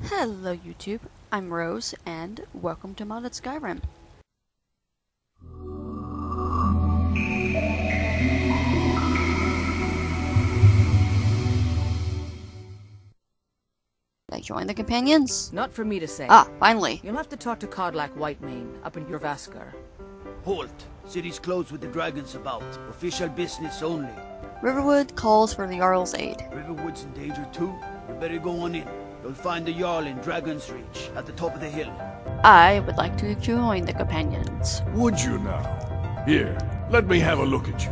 Hello YouTube, I'm Rose, and welcome to Modded Skyrim. Did I join the companions? Not for me to say. Ah, finally. You'll have to talk to Codlac Whitemane up in Jorvaskar. Halt! City's closed with the dragons about. Official business only. Riverwood calls for the Jarl's aid. Riverwood's in danger too. You better go on in. You'll find the Jarl in Dragon's Reach, at the top of the hill. I would like to join the companions. Would you now? Here, let me have a look at you.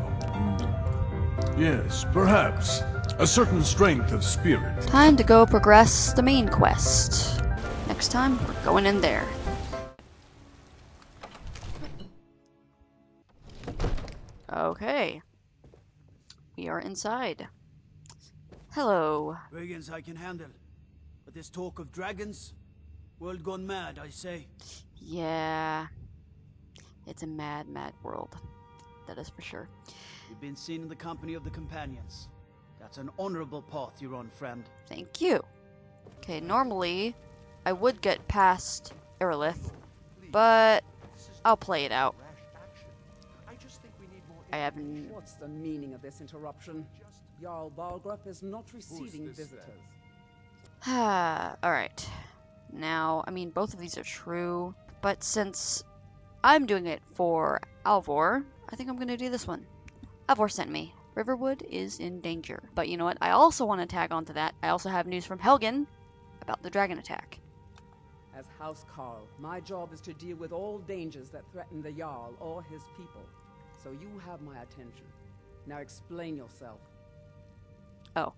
Yes, perhaps. A certain strength of spirit. Time to go progress the main quest. Next time, we're going in there. Okay. We are inside. Hello. Brigands I can handle. But this talk of dragons? World gone mad, I say. Yeah. It's a mad, mad world. That is for sure. You've been seen in the company of the companions. That's an honorable path you're on, friend. Thank you. Okay, normally I would get past Irileth, but I'll play it out. I haven't... What's the meaning of this interruption? Jarl Balgruuf is not receiving visitors. Alright. Now, I mean, both of these are true, but since I'm doing it for Alvor, I think I'm gonna do this one. Alvor sent me. Riverwood is in danger. But you know what? I also want to tag onto that. I also have news from Helgen about the dragon attack. As House Carl, my job is to deal with all dangers that threaten the Jarl or his people. So you have my attention. Now explain yourself. Oh.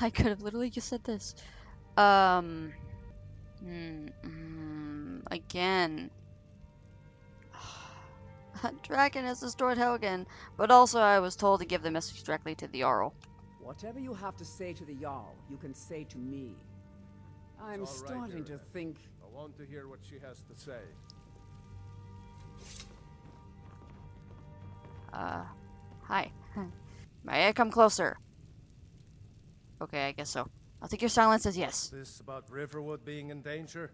I could have literally just said this. Again. A dragon has destroyed Helgen, but also I was told to give the message directly to the Jarl. Whatever you have to say to the Jarl, you can say to me. I'm starting to think... I want to hear what she has to say. Hi. May I come closer? Okay, I guess so. I'll take your silence as yes. This about Riverwood being in danger?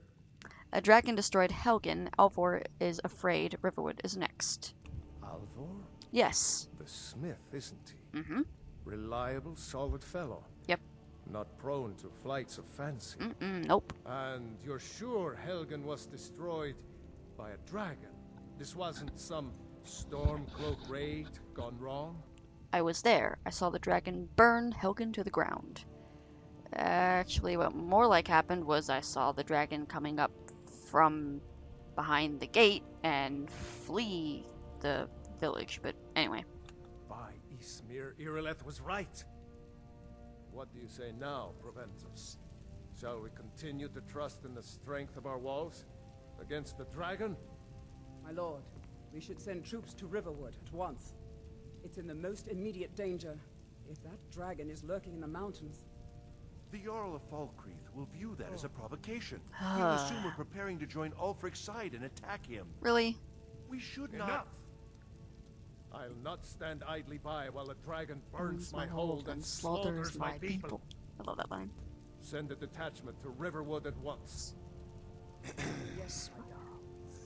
A dragon destroyed Helgen. Alvor is afraid Riverwood is next. Alvor? Yes. The smith, isn't he? Mm-hmm. Reliable, solid fellow. Yep. Not prone to flights of fancy. Nope. And you're sure Helgen was destroyed by a dragon? This wasn't some Stormcloak raid gone wrong? I was there. I saw the dragon burn Helgen to the ground. Actually, what more like happened was I saw the dragon coming up from behind the gate and flee the village, but anyway. By Ismir, Irileth was right. What do you say now, Proventus? Shall we continue to trust in the strength of our walls against the dragon? My lord, we should send troops to Riverwood at once. It's in the most immediate danger. If that dragon is lurking in the mountains... The Jarl of Falkreath will view that as a provocation. He'll assume we're preparing to join Ulfric's side and attack him. Really? We should Enough! not... I'll not stand idly by while the dragon burns my hold and slaughters slaughters my people. I love that line. Send a detachment to Riverwood at once. Yes.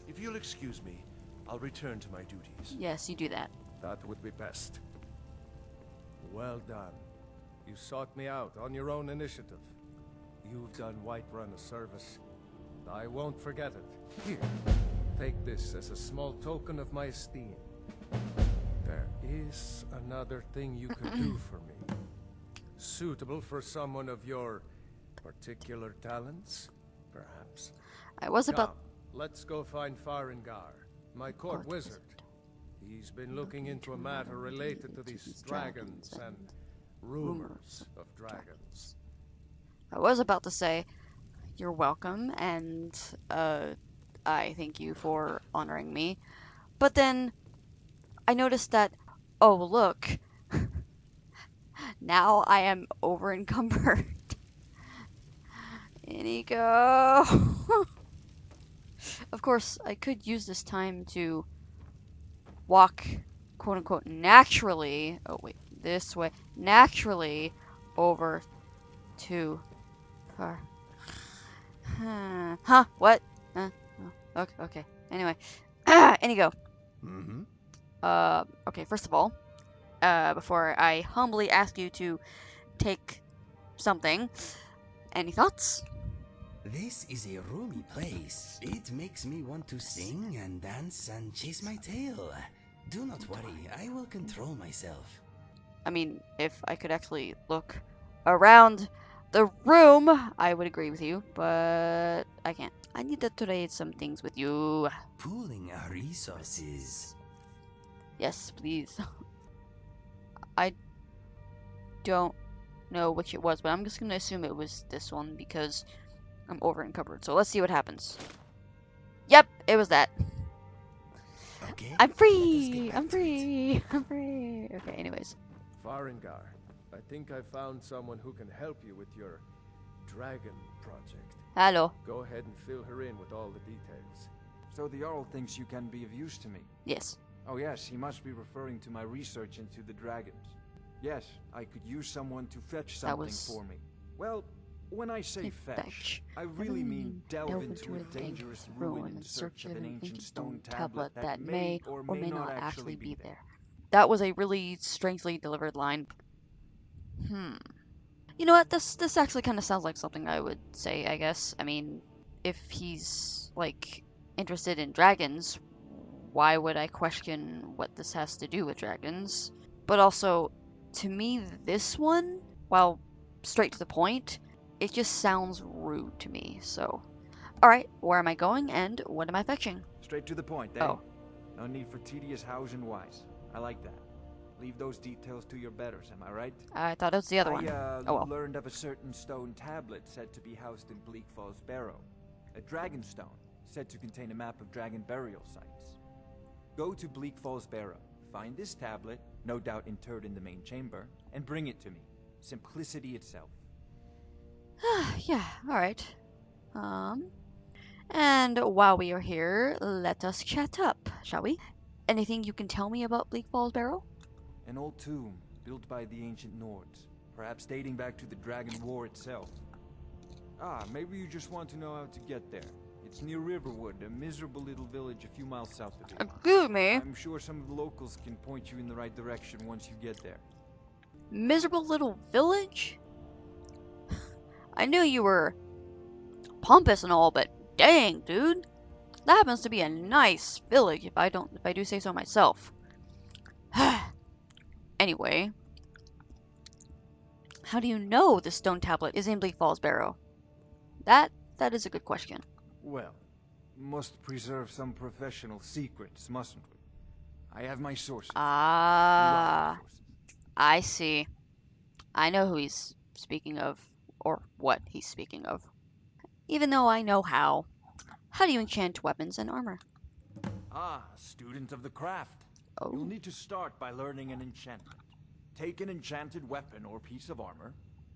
If you'll excuse me, I'll return to my duties. Yes, you do that. That would be best. Well done. You sought me out on your own initiative. You've done Whiterun a service, and I won't forget it. Here, take this as a small token of my esteem. There is another thing you could do for me. Suitable for someone of your particular talents, perhaps. I was about... Come, let's go find Farengar, my court wizard. He's been looking into a matter related to these dragons and rumors of dragons. I was about to say, you're welcome, and, I thank you for honoring me. But then, I noticed that, oh look, now I am over encumbered. Inigo! Of course, I could use this time to walk, quote-unquote, naturally, oh wait, this way, naturally over too far. Huh? What? Okay. Okay. Anyway, Inigo. Mm-hmm. Okay. First of all, before I humbly ask you to take something, any thoughts? This is a roomy place. It makes me want to sing and dance and chase my tail. Do not worry, I will control myself. I mean, if I could actually look around the room, I would agree with you, but I can't. I need to trade some things with you. Pooling our resources. Yes, please. I don't know which it was, but I'm just gonna assume it was this one because I'm over encumbered. So let's see what happens. Yep, it was that. Okay. I'm free! I'm free! I'm free! Okay, anyways. Farengar, I think I found someone who can help you with your dragon project. Hello. Go ahead and fill her in with all the details. So the Jarl thinks you can be of use to me. Yes. Oh yes, he must be referring to my research into the dragons. Yes, I could use someone to fetch something for me. Well, when I say fetch, I really mean delve into a dangerous ruin in search of an ancient stone tablet that may or may not actually be there. That was a really strangely delivered line. You know what? This actually kind of sounds like something I would say, I guess. I mean, if he's, like, interested in dragons, why would I question what this has to do with dragons? But also, to me, this one, while straight to the point, it just sounds rude to me, so... Alright, where am I going, and what am I fetching? Straight to the point, eh? Oh. No need for tedious hows and whys. I like that. Leave those details to your betters, am I right? I thought it was the other one. I Oh well. learned of a certain stone tablet said to be housed in Bleak Falls Barrow. A Dragonstone, said to contain a map of dragon burial sites. Go to Bleak Falls Barrow, find this tablet, no doubt interred in the main chamber, and bring it to me. Simplicity itself. Yeah, alright. And while we are here, let us chat up, shall we? Anything you can tell me about Bleak Falls Barrow? An old tomb, built by the ancient Nords, perhaps dating back to the Dragon War itself. Ah, maybe you just want to know how to get there. It's near Riverwood, a miserable little village a few miles south of here. Excuse me. I'm sure some of the locals can point you in the right direction once you get there. Miserable little village? I knew you were pompous and all, but dang, dude. That happens to be a nice village if I do say so myself. Anyway, how do you know the stone tablet is in Bleak Falls Barrow? That is a good question. Well, must preserve some professional secrets, mustn't we? I have my sources. Ah, I see. I know who he's speaking of, or what he's speaking of. Even though I know how. How do you enchant weapons and armor? Ah, student of the craft. Oh. You'll need to start by learning an enchantment. Take an enchanted weapon or piece of armor,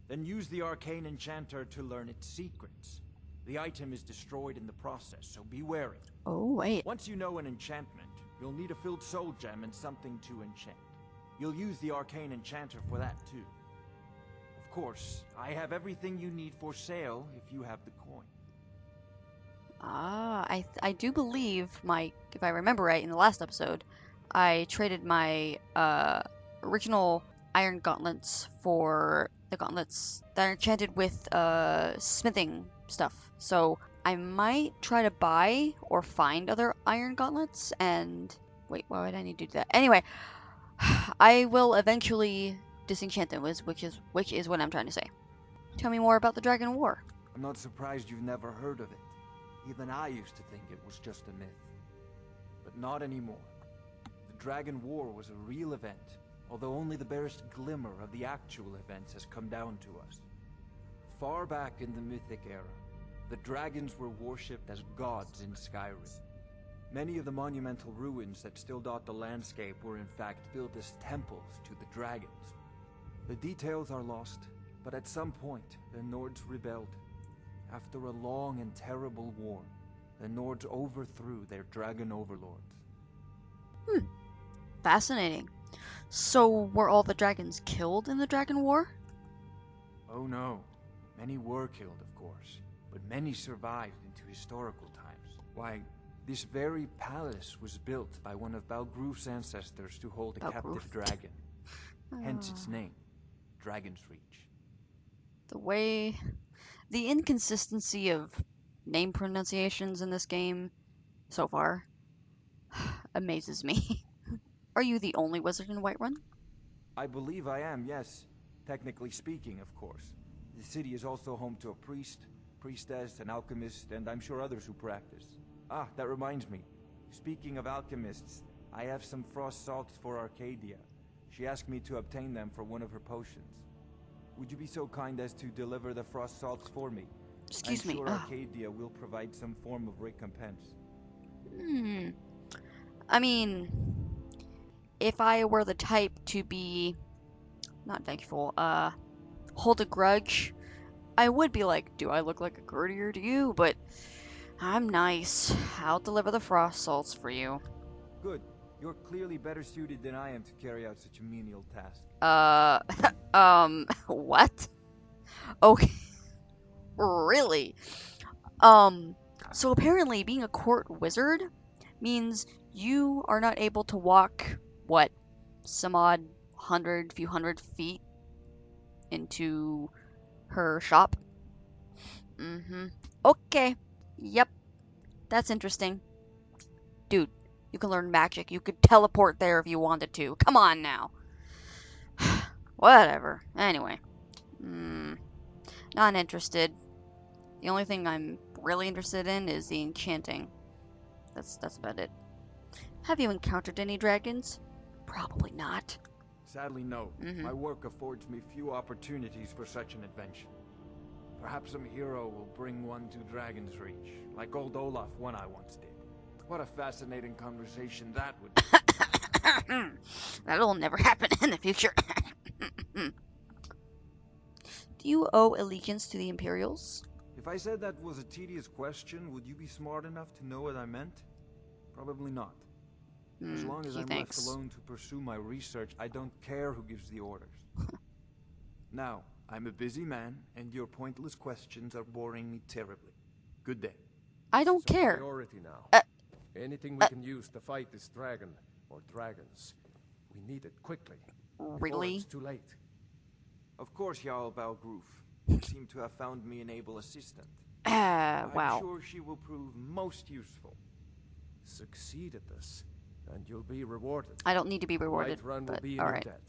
then use the Arcane Enchanter to learn its secrets. The item is destroyed in the process, so be wary. Oh, wait. Once you know an enchantment, you'll need a filled soul gem and something to enchant. You'll use the Arcane Enchanter for that too. Of course, I have everything you need for sale if you have the coin. Ah, I do believe if I remember right, in the last episode, I traded my original iron gauntlets for the gauntlets that are enchanted with smithing stuff. So I might try to buy or find other iron gauntlets and wait, why would I need to do that? Anyway, I will eventually disenchant them, which is what I'm trying to say. Tell me more about the Dragon War. I'm not surprised you've never heard of it. Even I used to think it was just a myth. But not anymore. The Dragon War was a real event, although only the barest glimmer of the actual events has come down to us. Far back in the Mythic era, the dragons were worshipped as gods in Skyrim. Many of the monumental ruins that still dot the landscape were in fact built as temples to the dragons. The details are lost, but at some point, the Nords rebelled. After a long and terrible war, the Nords overthrew their dragon overlords. Fascinating. So were all the dragons killed in the Dragon War? Oh no. Many were killed, of course, but many survived into historical times. Why, this very palace was built by one of Balgruuf's ancestors to hold a captive dragon. Hence its name, Dragon's Reach. The inconsistency of name pronunciations in this game so far amazes me. Are you the only wizard in Whiterun? I believe I am, yes. Technically speaking, of course. The city is also home to a priest, priestess, an alchemist, and I'm sure others who practice. Ah, that reminds me. Speaking of alchemists, I have some frost salts for Arcadia. She asked me to obtain them for one of her potions. Would you be so kind as to deliver the frost salts for me? Excuse me. I'm sure Arcadia will provide some form of recompense. I mean, if I were the type to be not thankful, hold a grudge, I would be like, do I look like a courtier to you? But I'm nice. I'll deliver the frost salts for you. Good. You're clearly better suited than I am to carry out such a menial task. What? Okay. Really? So apparently being a court wizard means you are not able to walk, what, some odd few hundred feet into her shop? Okay. Yep. That's interesting. Dude, you can learn magic. You could teleport there if you wanted to. Come on now. Whatever. Anyway. Not interested. The only thing I'm really interested in is the enchanting. That's about it. Have you encountered any dragons? Probably not. Sadly, no. My work affords me few opportunities for such an adventure. Perhaps some hero will bring one to Dragon's Reach, like old Olaf one I once did. What a fascinating conversation that would be. That'll never happen in the future. Do you owe allegiance to the Imperials? If I said that was a tedious question, would you be smart enough to know what I meant? Probably not. As long as I'm left alone to pursue my research, I don't care who gives the orders. Now, I'm a busy man, and your pointless questions are boring me terribly. Good day. I don't care. Priority now. Anything we can use to fight this dragon, or dragons. We need it quickly. Really? It's too late. Of course, Jarl Balgruuf. You seem to have found me an able assistant. Wow. I'm sure she will prove most useful. Succeed at this, and you'll be rewarded. I don't need to be rewarded, Whiterun but will be in all your right. debt.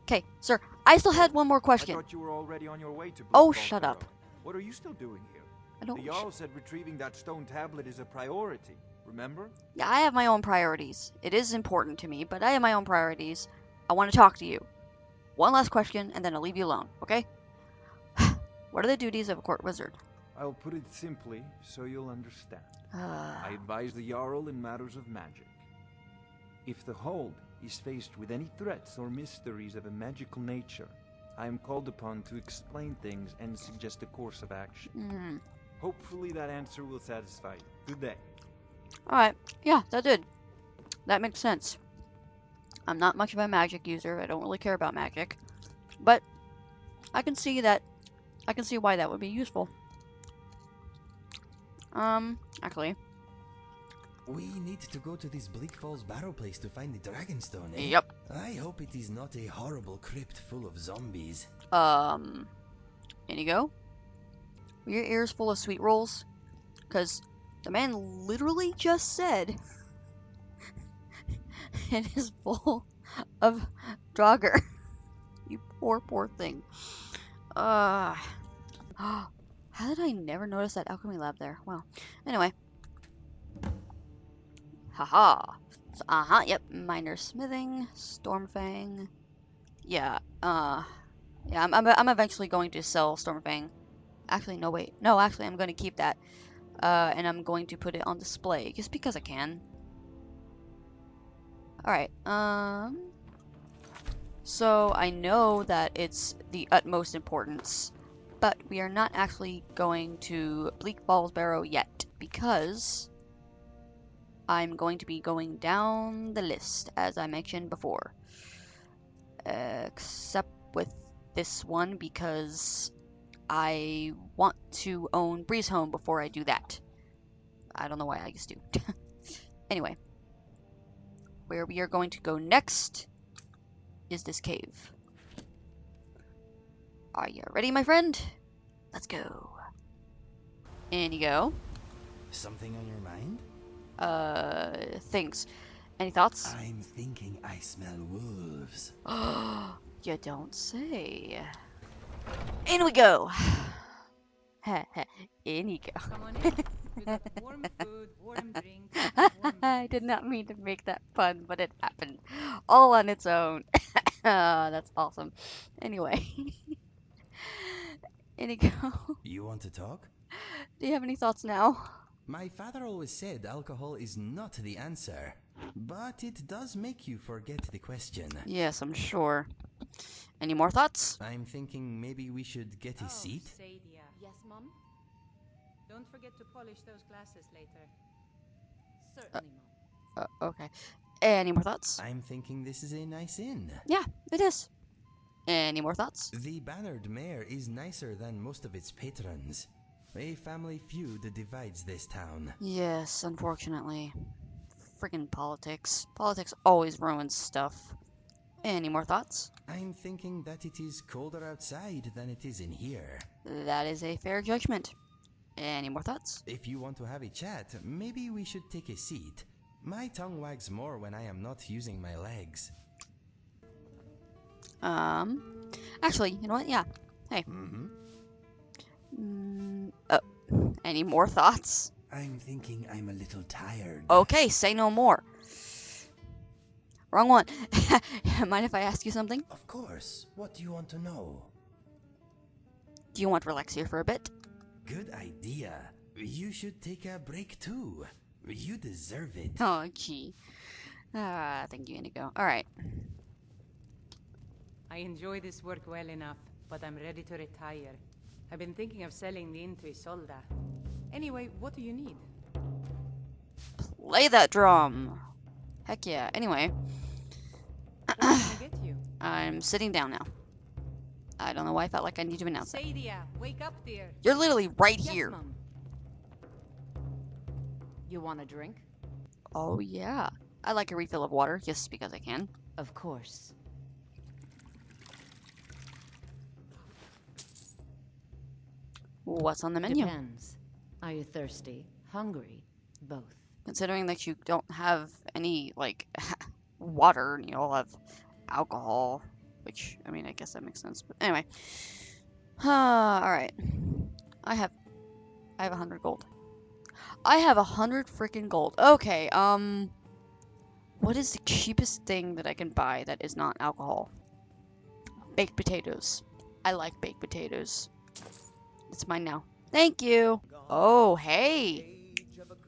Okay, sir, I still had one more question. I thought you were already on your way to Oh, Bleakfall shut Barrow. up. What are you still doing here? I don't... The Jarl said retrieving that stone tablet is a priority, remember? Yeah, I have my own priorities. It is important to me, but I have my own priorities. I want to talk to you. One last question, and then I'll leave you alone, okay? What are the duties of a court wizard? I'll put it simply, so you'll understand. I advise the Jarl in matters of magic. If the Hold is faced with any threats or mysteries of a magical nature, I am called upon to explain things and suggest a course of action. Hopefully that answer will satisfy you. Good day. Alright, yeah, that did. That makes sense. I'm not much of a magic user. I don't really care about magic. But I can see why that would be useful. Actually. We need to go to this Bleak Falls Barrow place to find the Dragonstone, eh? Yep. I hope it is not a horrible crypt full of zombies. Inigo? Were your ears full of sweet rolls? Because the man literally just said it is full of Draugr. You poor thing. How did I never notice that alchemy lab there? Wow. Anyway. Haha. So, yep. Minor smithing, Stormfang. Yeah, yeah, I'm eventually going to sell Stormfang. Actually, no, wait. No, actually, I'm going to keep that. And I'm going to put it on display, just because I can. Alright, so I know that it's the utmost importance, but we are not actually going to Bleak Falls Barrow yet, because I'm going to be going down the list, as I mentioned before. Except with this one because I want to own Breeze Home before I do that. I don't know why I used to. Anyway, where we are going to go next is this cave. Are you ready, my friend? Let's go. Inigo. Something on your mind? Things. Any thoughts? I'm thinking I smell wolves. You don't say. In we go. Inigo. Come on in. We got warm food, warm drinks, warm I did not mean to make that pun, but it happened. All on its own. That's awesome. Anyway. Inigo. You want to talk? Do you have any thoughts now? My father always said alcohol is not the answer, but it does make you forget the question. Yes, I'm sure. Any more thoughts? I'm thinking maybe we should get a seat. Sadia. Yes, Mom? Don't forget to polish those glasses later. Certainly, Mom. Okay. Any more thoughts? I'm thinking this is a nice inn. Yeah, it is. Any more thoughts? The Bannered Mare is nicer than most of its patrons. A family feud divides this town. Yes, unfortunately. Friggin' politics. Politics always ruins stuff. Any more thoughts? I'm thinking that it is colder outside than it is in here. That is a fair judgment. Any more thoughts? If you want to have a chat, maybe we should take a seat. My tongue wags more when I am not using my legs. Actually, you know what? Yeah. Hey. Oh, any more thoughts? I'm thinking I'm a little tired. Okay, say no more. Wrong one. Mind if I ask you something? Of course. What do you want to know? Do you want to relax here for a bit? Good idea. You should take a break too. You deserve it. Oh, gee. Thank you, Inigo. Alright. I enjoy this work well enough, but I'm ready to retire. I've been thinking of selling the inn to Isolda. Anyway, what do you need? Play that drum! Heck yeah. Anyway. What can I get you? I'm sitting down now. I don't know why I felt like I need to announce that. Sadia, wake up, dear. You're literally right Yes, here. Mom. You want a drink? Oh, yeah. I like a refill of water, just because I can. Of course. What's on the menu? Depends. Are you thirsty? Hungry? Both. Considering that you don't have any, like, water, and you all have alcohol, which, I mean, I guess that makes sense, but anyway. Alright. I have 100 gold. I have 100 freaking gold. Okay, what is the cheapest thing that I can buy that is not alcohol? Baked potatoes. I like baked potatoes. It's mine now. Thank you. Oh, hey.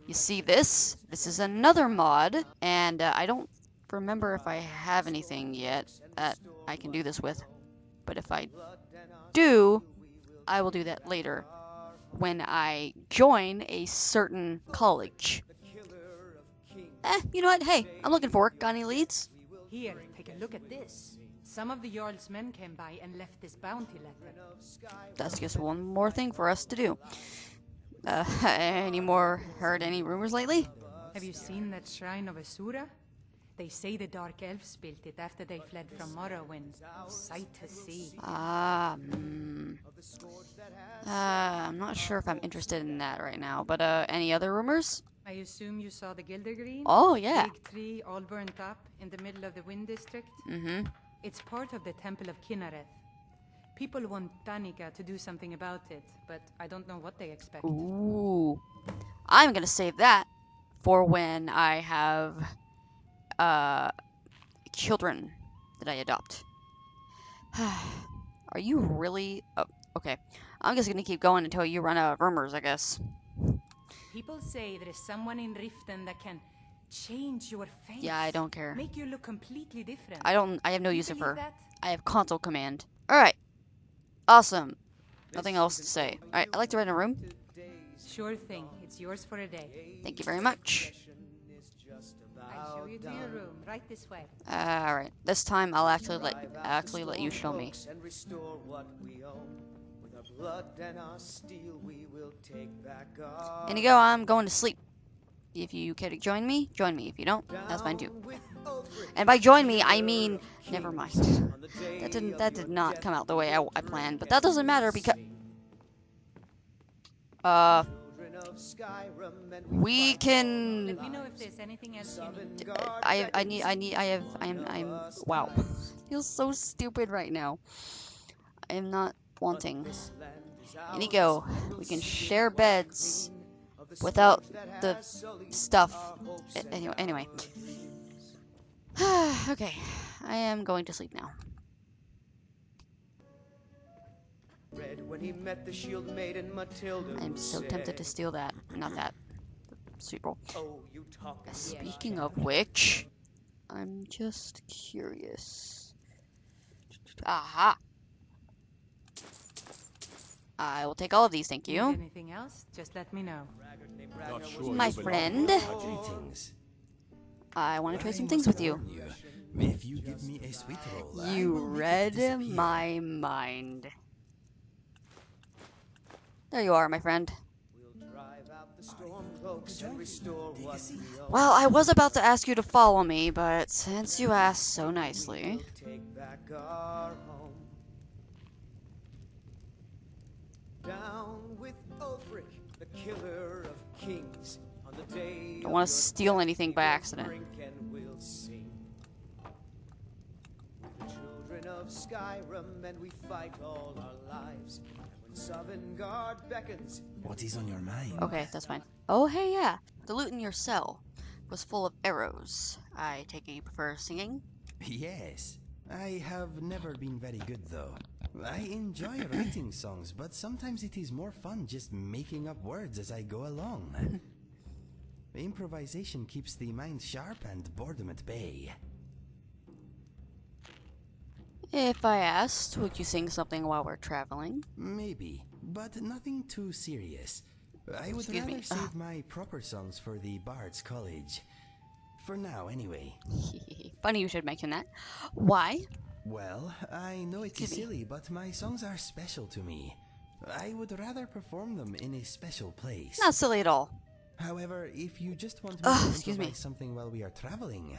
You see this? This is another mod, and I don't remember if I have anything yet that I can do this with. But if I do, I will do that later when I join a certain college. You know what? Hey, I'm looking for work. Got any leads? Here, take a look at this. Some of the Jarl's men came by and left this bounty letter. That's just one more thing for us to do. Heard any rumors lately? Have you seen that shrine of Asura? They say the Dark Elves built it after they fled from Morrowind. Sight to see. I'm not sure if I'm interested in that right now, but any other rumors? I assume you saw the Gildergreen? Oh, yeah. Big tree all burnt up in the middle of the Wind District? Mm-hmm. It's part of the Temple of Kinnereth. People want Danica to do something about it, but I don't know what they expect. Ooh. I'm gonna save that for when I have children that I adopt. Are you really... Oh, okay. I'm just gonna keep going until you run out of rumors, I guess. People say there is someone in Riften that can change your face. Yeah, I don't care. Make you look completely different. I have no Do you use of believe her. that? I have console command. Alright. Awesome. Nothing else to say. Alright, I'd like to rent a room. Sure thing. It's yours for a day. Thank you very much. I'll show you to your room. Right this way. Alright, this time I'll actually let you show me. And restore what we own. With our blood and our steel, we will take back our Inigo, I'm going to sleep. If you care to join me, join me. If you don't, that's fine too. And by join me, I mean, never mind. That did not come out the way I planned, but that doesn't matter because we can. Let me know if there's anything else you need. I'm wow. Feels so stupid right now. I am not wanting. Inigo, we can share beds without the stuff. Anyway. Okay, I am going to sleep now. When he met the shield maiden Matilda, I'm so tempted to steal that. Not that. The sweet roll. Oh, you talk. Speaking of which, I'm just curious. Aha! I will take all of these, thank Need you. anything else? Just let me know. Not sure My you belong friend, here. Greetings. I want to try I some things must with you. warn if you give me a sweet roll, I You will make it read disappear. my mind. There you are, my friend. We'll drive out the storm cloaks and restore what we own. Well, I was about to ask you to follow me, but since you asked so nicely... Take back our home. Down with Ulfric, the killer of kings. On the day Don't want to steal anything by accident. drink and we'll sing. We're the children of Skyrim, and we fight all our lives. And when Sovngarde beckons, What is on your mind? Okay, that's fine. Oh, hey, yeah. The loot in your cell was full of arrows. I take it you prefer singing? Yes. I have never been very good though. I enjoy writing songs, but sometimes it is more fun just making up words as I go along. Improvisation keeps the mind sharp and boredom at bay. If I asked, would you sing something while we're traveling? Maybe, but nothing too serious. I would Excuse me. rather save my proper songs for the Bard's College. For now, anyway. Funny you should mention that. Why? Well, I know it's Excuse me. silly, but my songs are special to me. I would rather perform them in a special place. Not silly at all. However, if you just want me to excuse me. improvise something while we are traveling,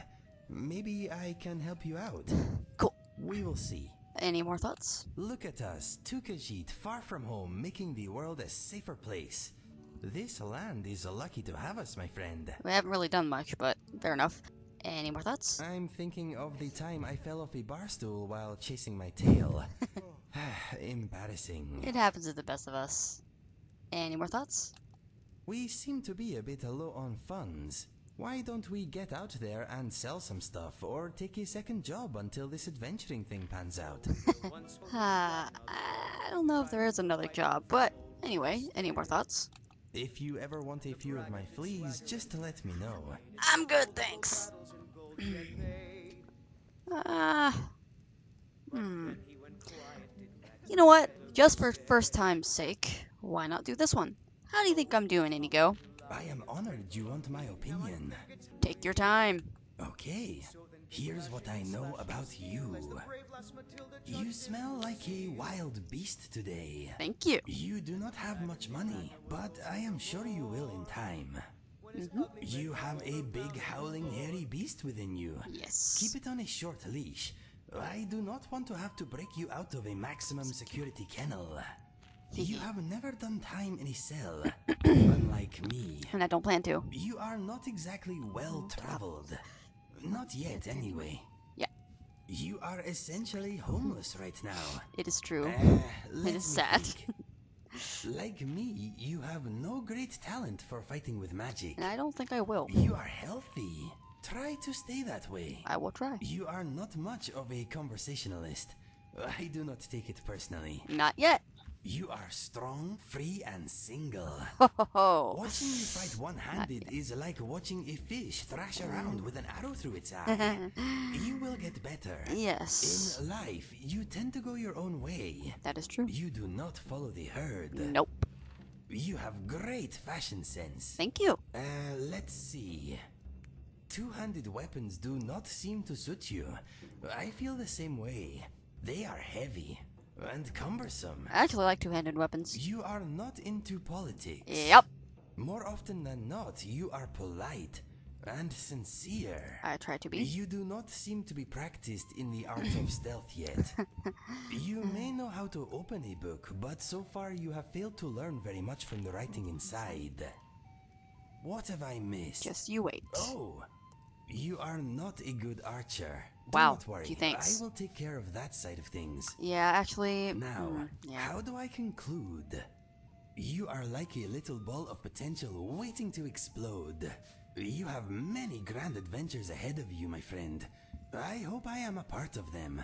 maybe I can help you out. Cool. We will see. Any more thoughts? Look at us, two Khajiit, far from home, making the world a safer place. This land is lucky to have us, my friend. We haven't really done much, but fair enough. Any more thoughts? I'm thinking of the time I fell off a bar stool while chasing my tail. Embarrassing. It happens to the best of us. Any more thoughts? We seem to be a bit low on funds. Why don't we get out there and sell some stuff, or take a second job until this adventuring thing pans out? I don't know if there is another job, but anyway, any more thoughts? If you ever want a few of my fleas, just let me know. I'm good, thanks. You know what? Just for first time's sake, why not do this one? How do you think I'm doing, Inigo? I am honored you want my opinion. Take your time. Okay, here's what I know about you. You smell like a wild beast today. Thank you. You do not have much money, but I am sure you will in time. You have a big, howling, hairy beast within you. Yes. Keep it on a short leash. I do not want to have to break you out of a maximum security kennel. You have never done time in a cell, unlike me. And I don't plan to. You are not exactly well-traveled. Not yet, anyway. Yeah. You are essentially homeless right now. It is true. Let It is me sad. think. Like me, you have no great talent for fighting with magic. And I don't think I will. You are healthy. Try to stay that way. I will try. You are not much of a conversationalist. I do not take it personally. Not yet. You are strong, free, and single. Ho ho ho. Watching you fight one-handed is like watching a fish thrash around with an arrow through its eye. You will get better. Yes. In life, you tend to go your own way. That is true. You do not follow the herd. Nope. You have great fashion sense. Thank you. Let's see. Two-handed weapons do not seem to suit you. I feel the same way. They are heavy and cumbersome. I actually like two-handed weapons. You are not into politics. Yep. More often than not, you are polite and sincere. I try to be. You do not seem to be practiced in the art of stealth yet. You may know how to open a book, but so far you have failed to learn very much from the writing inside. What have I missed? Just you wait. Oh, you are not a good archer. Wow, Do not worry. gee, thanks. I will take care of that side of things. Yeah, actually... Now, yeah. how do I conclude? You are like a little ball of potential waiting to explode. You have many grand adventures ahead of you, my friend. I hope I am a part of them.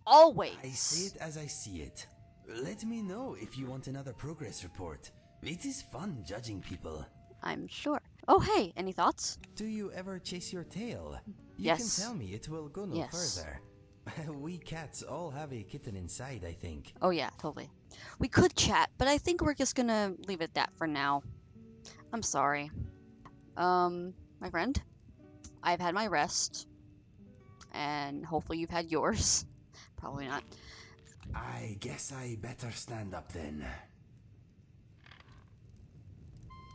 Always. I say it as I see it. Let me know if you want another progress report. It is fun judging people. I'm sure. Oh, hey, any thoughts? Do you ever chase your tail? You Yes. can tell me, it will go no further. We cats all have a kitten inside, I think. Oh yeah, totally. We could chat, but I think we're just gonna leave it at that for now. I'm sorry. My friend, I've had my rest, and hopefully you've had yours. Probably not. I guess I better stand up then.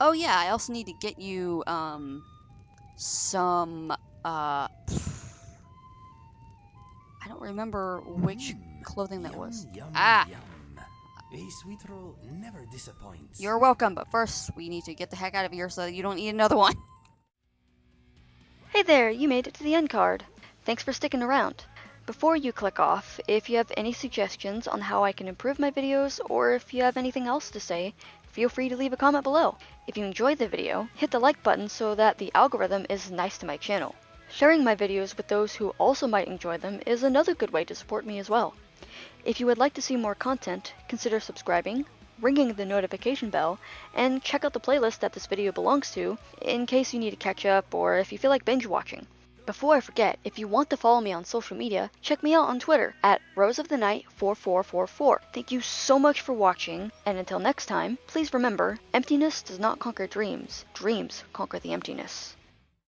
Oh yeah, I also need to get you, some, I don't remember which clothing that was. Yum, Ah! yum. A sweet roll never disappoints. You're welcome, but first we need to get the heck out of here so that you don't need another one. Hey there, you made it to the end card. Thanks for sticking around. Before you click off, if you have any suggestions on how I can improve my videos, or if you have anything else to say, feel free to leave a comment below. If you enjoyed the video, hit the like button so that the algorithm is nice to my channel. Sharing my videos with those who also might enjoy them is another good way to support me as well. If you would like to see more content, consider subscribing, ringing the notification bell, and check out the playlist that this video belongs to in case you need to catch up or if you feel like binge watching. Before I forget, if you want to follow me on social media, check me out on Twitter at roseofthenight4444. Thank you so much for watching, and until next time, please remember, emptiness does not conquer dreams. Dreams conquer the emptiness.